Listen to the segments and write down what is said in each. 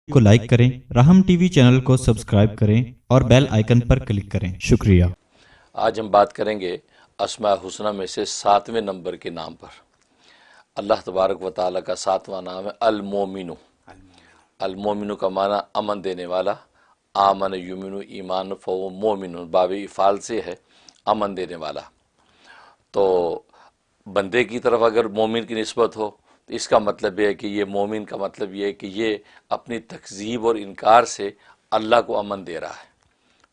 کو لائک کریں، راہم T V channel کو سبسکرائب کریں اور بیل آئیکن پر کلک کریں۔ شکریہ۔ آج ہم بات کریں گے اسماء الحسنی میں سے 7ویں نمبر کے نام پر۔ اللہ تبارک و تعالیٰ کا 7واں نام ہے المومن۔ المومن کا معنی امن دینے والا، آمن یمن ایمان فہو مومن، باب افعال سے ہے امن دینے والا۔ تو بندے کی طرف اگر مومن کی نسبت ہو تو اس کا مطلب یہ ہے کہ یہ مومن کا مطلب یہ ہے کہ یہ اپنی تکذیب اور انکار سے اللہ کو امن دے رہا ہے،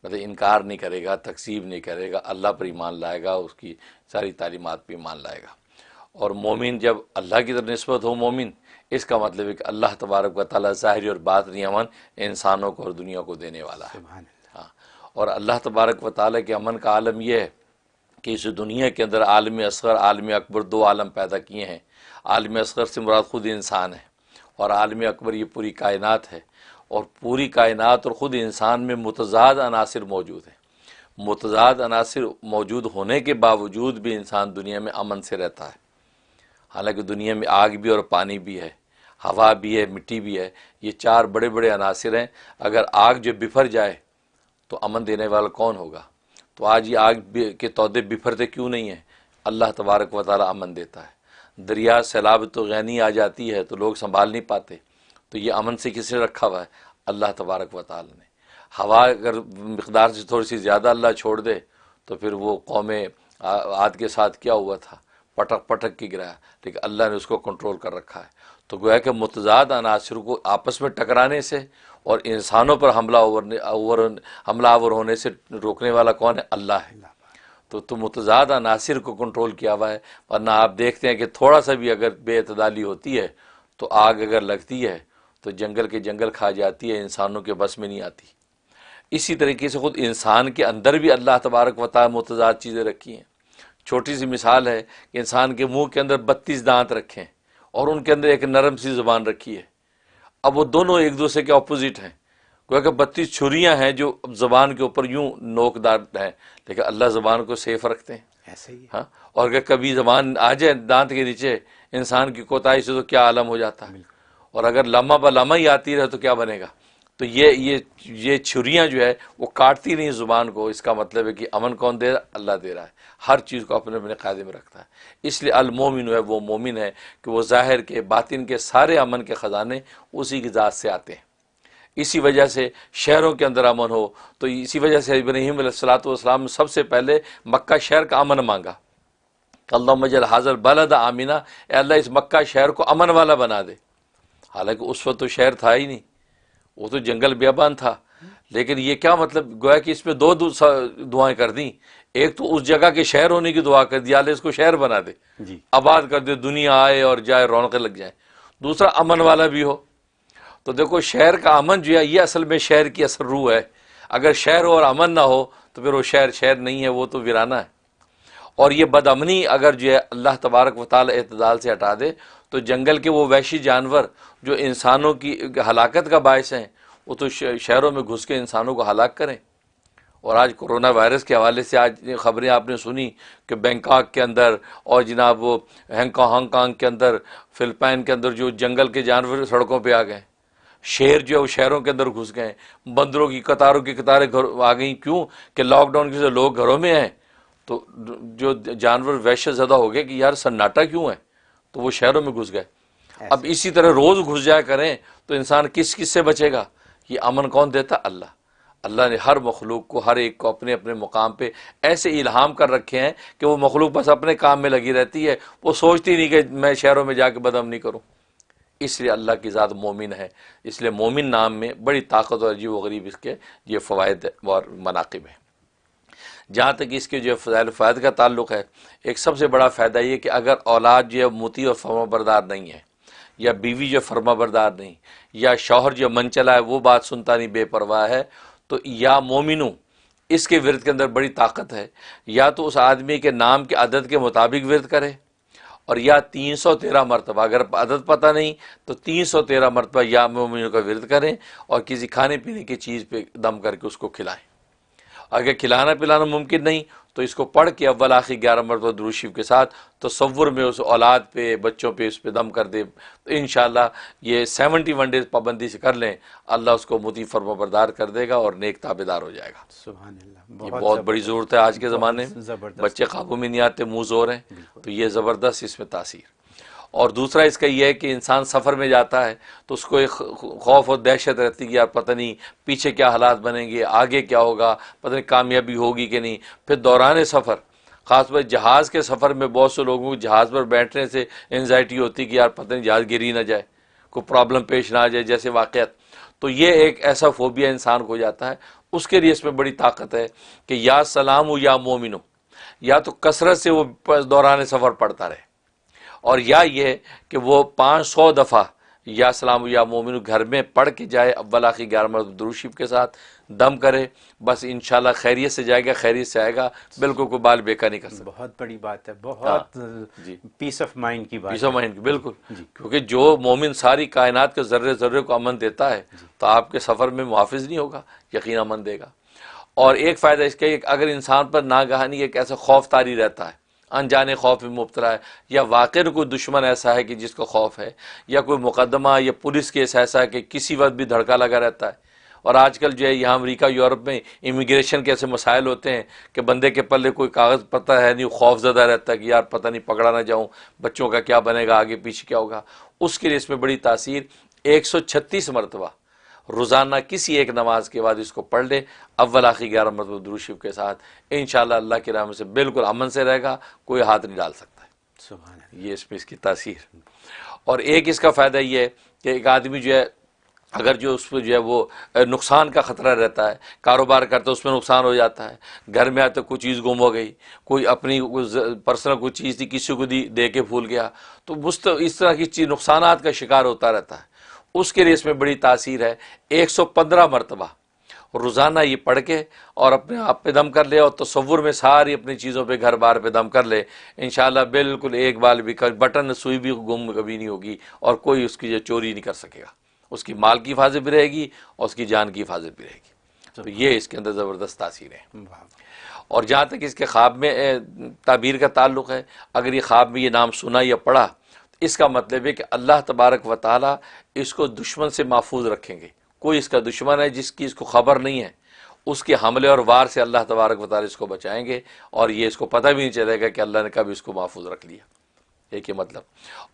مطلب انکار نہیں کرے گا، تکذیب نہیں کرے گا، اللہ پر ایمان لائے گا، اس کی ساری تعلیمات پر ایمان لائے گا۔ اور مومن جب اللہ کی طرف نسبت ہو مومن، اس کا مطلب ہے کہ اللہ تبارک و تعالیٰ ظاہری اور باطنی امن انسانوں کو اور دنیا کو دینے والا ہے۔ ہاں، اور اللہ تبارک و تعالیٰ کے امن کا عالم یہ ہے کہ اس دنیا کے اندر عالم اصغر عالم اکبر دو عالم پیدا کیے ہیں۔ عالم اصغر سے مراد خود انسان ہے، اور عالم اکبر یہ پوری کائنات ہے، اور پوری کائنات اور خود انسان میں متضاد عناصر موجود ہیں۔ متضاد عناصر موجود ہونے کے باوجود بھی انسان دنیا میں امن سے رہتا ہے، حالانکہ دنیا میں آگ بھی اور پانی بھی ہے، ہوا بھی ہے، مٹی بھی ہے، یہ چار بڑے بڑے عناصر ہیں۔ اگر آگ جو بفر جائے تو امن دینے والا کون ہوگا؟ تو آج یہ آگ کے تودے بفرتے کیوں نہیں ہیں؟ اللہ تبارک و تعالیٰ امن دیتا ہے۔ دریا سیلاب تو غینی آ جاتی ہے تو لوگ سنبھال نہیں پاتے، تو یہ امن سے کس نے رکھا ہوا ہے؟ اللہ تبارک و تعالیٰ نے۔ ہوا اگر مقدار سے تھوڑی سی زیادہ اللہ چھوڑ دے تو پھر وہ قوم عاد کے ساتھ کیا ہوا تھا، پٹک پٹک کے گرایا، لیکن اللہ نے اس کو کنٹرول کر رکھا ہے۔ تو گویا کہ متضاد عناصر کو آپس میں ٹکرانے سے اور انسانوں پر حملہ آور ہونے سے روکنے والا کون ہے؟ اللہ ہے۔ تو متضاد عناصر کو کنٹرول کیا ہوا ہے، ورنہ آپ دیکھتے ہیں کہ تھوڑا سا بھی اگر بے اعتدالی ہوتی ہے تو آگ اگر لگتی ہے تو جنگل کے جنگل کھا جاتی ہے، انسانوں کے بس میں نہیں آتی۔ اسی طریقے سے خود انسان کے اندر بھی اللہ تبارک و تعالیٰ متضاد چیزیں رکھی ہیں۔ چھوٹی سی مثال ہے کہ انسان کے منہ کے اندر 32 دانت رکھے ہیں اور ان کے اندر ایک نرم سی زبان رکھی ہے۔ اب وہ دونوں ایک دوسرے کے اپوزٹ ہیں، گویا کہ 32 چھریاں ہیں جو زبان کے اوپر یوں نوکدار ہیں، لیکن اللہ زبان کو سیف رکھتے ہیں۔ ایسے ہی ہاں، اور اگر کبھی زبان آ جائے دانت کے نیچے انسان کی کوتاہی سے تو کیا عالم ہو جاتا ہے، اور اگر لمحہ بہ لمحہ ہی آتی رہے تو کیا بنے گا؟ تو یہ چھریاں جو ہے وہ کاٹتی نہیں زبان کو۔ اس کا مطلب ہے کہ امن کون دے رہا؟ اللہ دے رہا ہے، ہر چیز کو اپنے اپنے قاعدے میں رکھتا ہے۔ اس لیے المومن ہے وہ مومن ہے کہ وہ ظاہر کے باطن کے سارے امن کے خزانے اسی کی ذات سے آتے ہیں۔ اسی وجہ سے شہروں کے اندر امن ہو، تو اسی وجہ سے ابراہیم علیہ السلام نے سب سے پہلے مکہ شہر کا امن مانگا۔ اللہم اجعل ھذا البلد آمنا، اے اللہ اس مکہ شہر کو امن والا بنا دے۔ حالانکہ اس وقت تو شہر تھا ہی نہیں، وہ تو جنگل بیابان تھا، لیکن یہ کیا مطلب گویا کہ اس میں دو دعائیں کر دیں۔ ایک تو اس جگہ کے شہر ہونے کی دعا کر دی، اللہ اس کو شہر بنا دے، جی، آباد کر دے، دنیا آئے اور جائے، رونقیں لگ جائیں۔ دوسرا امن والا بھی ہو۔ تو دیکھو شہر کا امن جو ہے یہ اصل میں شہر کی اصل روح ہے۔ اگر شہر ہو اور امن نہ ہو تو پھر وہ شہر نہیں ہے، وہ تو ویرانہ ہے۔ اور یہ بد امنی اگر جو ہے اللہ تبارک و تعالی اعتدال سے ہٹا دے تو جنگل کے وہ وحشی جانور جو انسانوں کی ہلاکت کا باعث ہیں وہ تو شہروں میں گھس کے انسانوں کو ہلاک کریں۔ اور آج کورونا وائرس کے حوالے سے آج خبریں آپ نے سنی کہ بینکاک کے اندر اور جناب وہ ہانگ کانگ کے اندر، فلپائن کے اندر جو جنگل کے جانور سڑکوں پہ آ گئے، شیر جو ہے وہ شہروں کے اندر گھس گئے، بندروں کی قطاروں کی قطاریں آ گئیں۔ کیوں کہ لاک ڈاؤن کی وجہ سے لوگ گھروں میں ہیں، تو جو جانور وحشت زدہ ہو گئے کہ یار سناٹا کیوں ہے، تو وہ شہروں میں گھس گئے۔ اب اسی طرح روز گھس جایا کریں تو انسان کس سے بچے گا؟ یہ امن کون دیتا؟ اللہ۔ اللہ نے ہر مخلوق کو، ہر ایک کو اپنے اپنے مقام پہ ایسے الہام کر رکھے ہیں کہ وہ مخلوق بس اپنے کام میں لگی رہتی ہے، وہ سوچتی نہیں کہ میں شہروں میں جا کے بدامنی کروں۔ اس لیے اللہ کی ذات مومن ہے، اس لیے مومن نام میں بڑی طاقت اور عجیب و غریب اس کے یہ فوائد اور مناقب ہیں۔ جہاں تک اس کے جو فضائل فائد کا تعلق ہے، ایک سب سے بڑا فائدہ یہ کہ اگر اولاد جو ہے مطیع اور فرما بردار نہیں ہے، یا بیوی جو فرما بردار نہیں، یا شوہر جو من چلا ہے وہ بات سنتا نہیں، بے پرواہ ہے، تو یا مومنوں اس کے ورد کے اندر بڑی طاقت ہے، یا تو اس آدمی کے نام کے عدد کے مطابق ورد کرے، اور یا 313 مرتبہ، اگر عدد پتہ نہیں تو 313 مرتبہ یا مومنوں کا ورد کریں، اور کسی کھانے پینے کی چیز پہ دم کر کے اس کو کھلائیں۔ اگر کھلانا پلانا ممکن نہیں تو اس کو پڑھ کے اول آخر 11 مرتبہ درود شریف کے ساتھ تصور میں اس اولاد پہ، بچوں پہ اس پہ دم کر دے، تو انشاءاللہ یہ 71 ڈیز پابندی سے کر لیں، اللہ اس کو مطیع فرما بردار کر دے گا اور نیک تابعدار ہو جائے گا۔ سبحان اللہ، یہ بہت بڑی ضرورت ہے آج کے زمانے میں، زبردست، بچے قابو میں نہیں آتے، منہ زور ہیں، تو یہ زبردست اس میں تاثیر۔ اور دوسرا اس کا یہ ہے کہ انسان سفر میں جاتا ہے تو اس کو ایک خوف اور دہشت رہتی ہے کہ یار پتہ نہیں پیچھے کیا حالات بنیں گے، آگے کیا ہوگا، پتہ نہیں کامیابی ہوگی کہ نہیں۔ پھر دوران سفر، خاص طور جہاز کے سفر میں بہت سے لوگوں کو جہاز پر بیٹھنے سے انزائٹی ہوتی ہے کہ یار پتہ نہیں جہاز گری نہ جائے، کوئی پرابلم پیش نہ آ جائے جیسے واقعات، تو یہ ایک ایسا فوبیا انسان کو ہو جاتا ہے۔ اس کے لیے اس میں بڑی طاقت ہے کہ یا سلام یا مومنو، یا تو کثرت سے وہ دوران سفر پڑھتا رہے، اور یا یہ کہ وہ 500 دفعہ یا سلام یا مومن گھر میں پڑھ کے جائے، اول آخر 11 مرتبہ درود شریف کے ساتھ دم کرے، بس انشاءاللہ خیریت سے جائے گا، خیریت سے آئے گا، بالکل کوئی بال بیکا نہیں کر سکتا۔ بہت بڑی بات ہے، بہت جی، پیس آف مائنڈ کی بات پیس آف مائنڈ کی، بالکل، کیونکہ جو مومن ساری کائنات کے ذرے ذرے کو امن دیتا ہے تو آپ کے سفر میں محافظ نہیں ہوگا، یقین امن دے گا۔ اور ایک فائدہ اس کا ہے کہ اگر انسان پر ناگہانی ایک ایسا خوف طاری رہتا ہے، انجانے خوف میں مبتلا ہے، یا واقعی کوئی دشمن ایسا ہے کہ جس کو خوف ہے، یا کوئی مقدمہ یا پولیس کیس ایسا ہے کہ کسی وقت بھی دھڑکا لگا رہتا ہے، اور آج کل جو ہے یہاں امریکہ یورپ میں امیگریشن کے ایسے مسائل ہوتے ہیں کہ بندے کے پلے کوئی کاغذ پتہ ہے نہیں، خوف زدہ رہتا ہے کہ یار پتہ نہیں پکڑا نہ جاؤں، بچوں کا کیا بنے گا، آگے پیچھے کیا ہوگا، اس کے لیے اس میں بڑی تاثیر 136 مرتبہ روزانہ کسی ایک نماز کے بعد اس کو پڑھ لے، اول آخر 11 مرتبہ درود شریف کے ساتھ، انشاءاللہ اللہ کی رحمت سے بالکل امن سے رہے گا، کوئی ہاتھ نہیں ڈال سکتا ہے۔ سبحان اللہ۔ یہ اس میں اس کی تاثیر۔ اور ایک اس کا فائدہ یہ ہے کہ ایک آدمی جو ہے اگر جو اس پہ جو ہے وہ نقصان کا خطرہ رہتا ہے، کاروبار کرتا ہے اس میں نقصان ہو جاتا ہے، گھر میں آتے کوئی چیز گم ہو گئی، کوئی اپنی پرسنل کوئی چیز تھی کسی کو دے کے بھول گیا، تو اس طرح کی چیز نقصانات کا شکار ہوتا رہتا ہے، اس کے لیے اس میں بڑی تاثیر ہے۔ 115 مرتبہ روزانہ یہ پڑھ کے اور اپنے آپ پہ دم کر لے، اور تصور میں ساری اپنی چیزوں پہ گھر بار پہ دم کر لے، انشاءاللہ بالکل ایک بال بھی بٹن سوئی بھی گم کبھی نہیں ہوگی، اور کوئی اس کی جو چوری نہیں کر سکے گا، اس کی مال کی حفاظت بھی رہے گی اور اس کی جان کی حفاظت بھی رہے گی۔ تو یہ اس کے اندر زبردست تاثیر ہے۔ اور جہاں تک اس کے خواب میں تعبیر کا تعلق ہے، اگر یہ خواب میں یہ نام سنا یا پڑھا، اس کا مطلب ہے کہ اللہ تبارک و تعالیٰ اس کو دشمن سے محفوظ رکھیں گے۔ کوئی اس کا دشمن ہے جس کی اس کو خبر نہیں ہے، اس کے حملے اور وار سے اللہ تبارک و تعالیٰ اس کو بچائیں گے، اور یہ اس کو پتہ بھی نہیں چلے گا کہ اللہ نے کب اس کو محفوظ رکھ لیا۔ ایک یہ مطلب،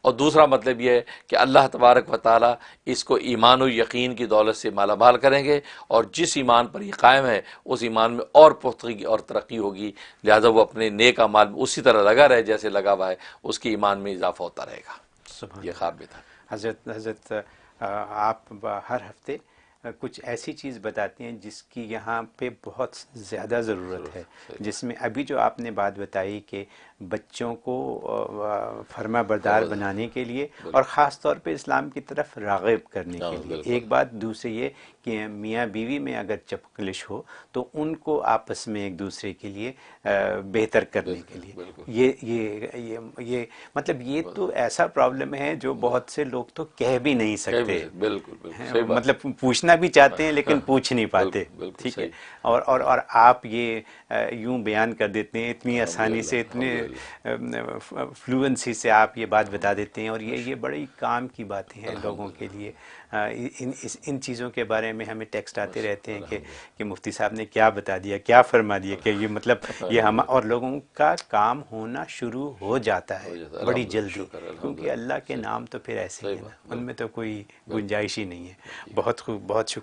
اور دوسرا مطلب یہ ہے کہ اللہ تبارک و تعالیٰ اس کو ایمان و یقین کی دولت سے مالا مال کریں گے، اور جس ایمان پر یہ قائم ہے اس ایمان میں اور پختگی اور ترقی ہوگی، لہذا وہ اپنے نیک اعمال میں اسی طرح لگا رہے جیسے لگا ہوا ہے، اس کی ایمان میں اضافہ ہوتا رہے گا۔ یہ خواب بھی تھا۔ حضرت آپ ہر ہفتے کچھ ایسی چیز بتاتے ہیں جس کی یہاں پہ بہت زیادہ ضرورت ہے، جس میں ابھی جو آپ نے بات بتائی کہ بچوں کو فرما بردار بنانے کے لیے اور خاص طور پہ اسلام کی طرف راغب کرنے کے لیے، ایک بات، دوسری یہ کہ میاں بیوی میں اگر چپکلش ہو تو ان کو آپس میں ایک دوسرے کے لیے بہتر کرنے کے لیے، یہ مطلب یہ تو ایسا پرابلم ہے جو بہت سے لوگ تو کہہ بھی نہیں سکتے، بالکل مطلب پوچھنا بھی چاہتے ہیں لیکن پوچھ نہیں پاتے، ٹھیک ہے، اور آپ یہ یوں بیان کر دیتے ہیں اتنی آسانی سے، اتنے فلوئنسی سے آپ یہ بات بتا دیتے ہیں، اور یہ بڑی کام کی باتیں ہیں لوگوں کے لیے۔ ان چیزوں کے بارے میں ہمیں ٹیکسٹ آتے رہتے ہیں کہ مفتی صاحب نے کیا بتا دیا، کیا فرما دیا، کہ یہ مطلب یہ ہم اور لوگوں کا کام ہونا شروع ہو جاتا ہے بڑی جلدی، کیونکہ اللہ کے نام تو پھر ایسے ہی ہیں نا، ان میں تو کوئی گنجائش ہی نہیں ہے۔ بہت خوب، بہت شکریہ۔